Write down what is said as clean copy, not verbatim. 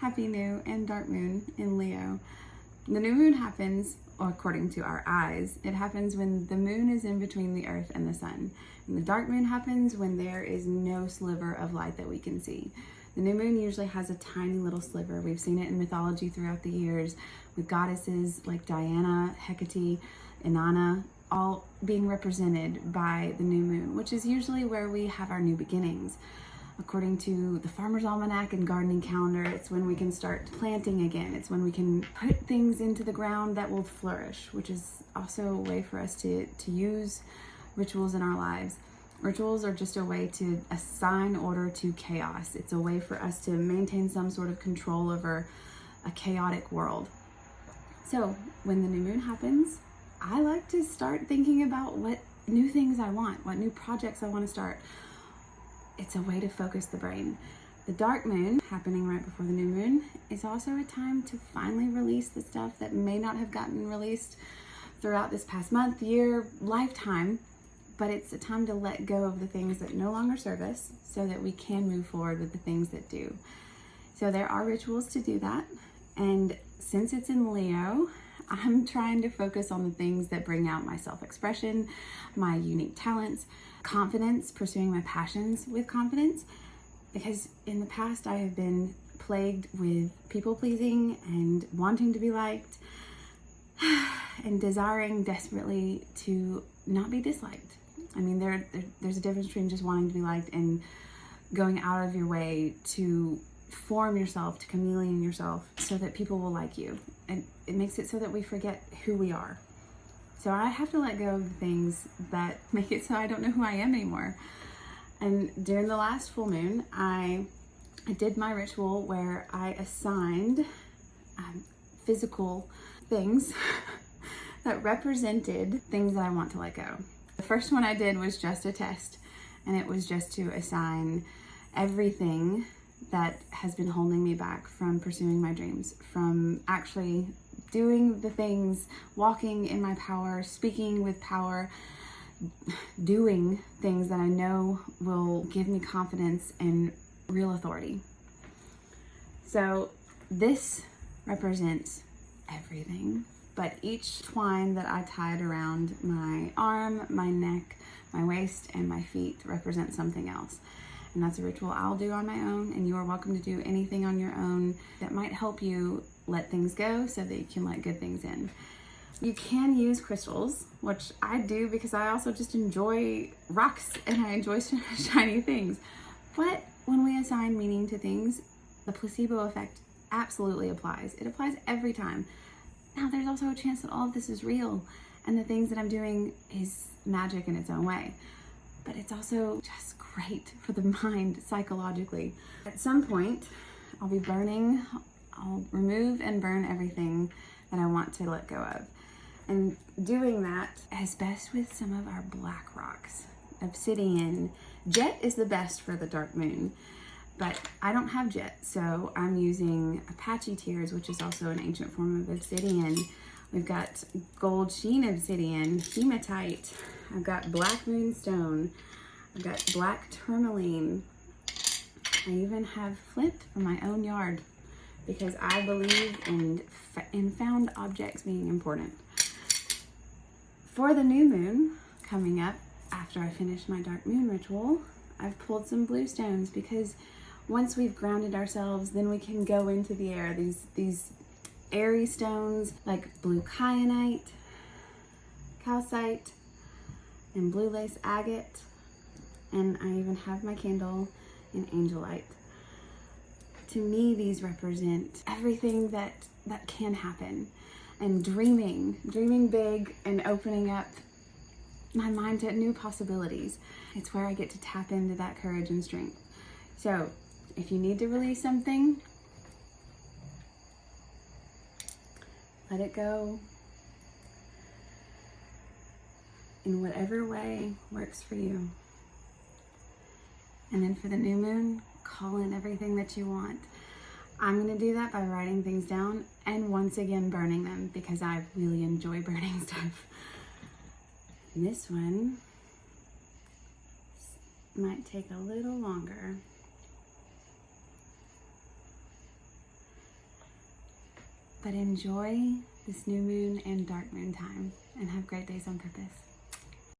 happy new and dark moon in Leo. The new moon happens, or according to our eyes, it happens when the moon is in between the earth and the sun. And the dark moon happens when there is no sliver of light that we can see. The new moon usually has a tiny little sliver. We've seen it in mythology throughout the years with goddesses like Diana, Hecate, Inanna, all being represented by the new moon, which is usually where we have our new beginnings. According to the Farmer's Almanac and gardening calendar, it's when we can start planting again. It's when we can put things into the ground that will flourish, which is also a way for us to use rituals in our lives. Rituals are just a way to assign order to chaos. It's a way for us to maintain some sort of control over a chaotic world. So when the new moon happens, I like to start thinking about what new things I want, what new projects I want to start. It's a way to focus the brain. The dark moon, happening right before the new moon, is also a time to finally release the stuff that may not have gotten released throughout this past month, year, lifetime. But it's a time to let go of the things that no longer serve us so that we can move forward with the things that do. So there are rituals to do that. And since it's in Leo, I'm trying to focus on the things that bring out my self-expression, my unique talents, confidence, pursuing my passions with confidence. Because in the past, I have been plagued with people-pleasing and wanting to be liked and desiring desperately to not be disliked. I mean, there's a difference between just wanting to be liked and going out of your way to form yourself, to chameleon yourself so that people will like you. And it makes it so that we forget who we are. So I have to let go of the things that make it so I don't know who I am anymore. And during the last full moon, I did my ritual where I assigned physical things that represented things that I want to let go. The first one I did was just a test, and it was just to assign everything that has been holding me back from pursuing my dreams, from actually doing the things, walking in my power, speaking with power, doing things that I know will give me confidence and real authority. So this represents everything, but each twine that I tied around my arm, my neck, my waist, and my feet represents something else. And that's a ritual I'll do on my own, and you are welcome to do anything on your own that might help you let things go so that you can let good things in. You can use crystals, which I do because I also just enjoy rocks and I enjoy shiny things. But when we assign meaning to things, the placebo effect absolutely applies. It applies every time. Now, there's also a chance that all of this is real and the things that I'm doing is magic in its own way. But it's also just great for the mind psychologically. At some point, I'll remove and burn everything that I want to let go of. And doing that is best with some of our black rocks. Obsidian. Jet is the best for the dark moon, but I don't have jet, so I'm using Apache tears, which is also an ancient form of obsidian. We've got gold sheen obsidian, hematite. I've got black moonstone. I've got black tourmaline. I even have flint from my own yard because I believe in found objects being important. For the new moon coming up after I finish my dark moon ritual, I've pulled some blue stones because once we've grounded ourselves, then we can go into the air. These airy stones like blue kyanite, calcite, and blue lace agate. And I even have my candle in angelite. To me, these represent everything that can happen. And dreaming big and opening up my mind to new possibilities. It's where I get to tap into that courage and strength. So if you need to release something, let it go in whatever way works for you. And then for the new moon, call in everything that you want. I'm going to do that by writing things down and once again burning them because I really enjoy burning stuff. And this one might take a little longer. But enjoy this new moon and dark moon time and have great days on purpose.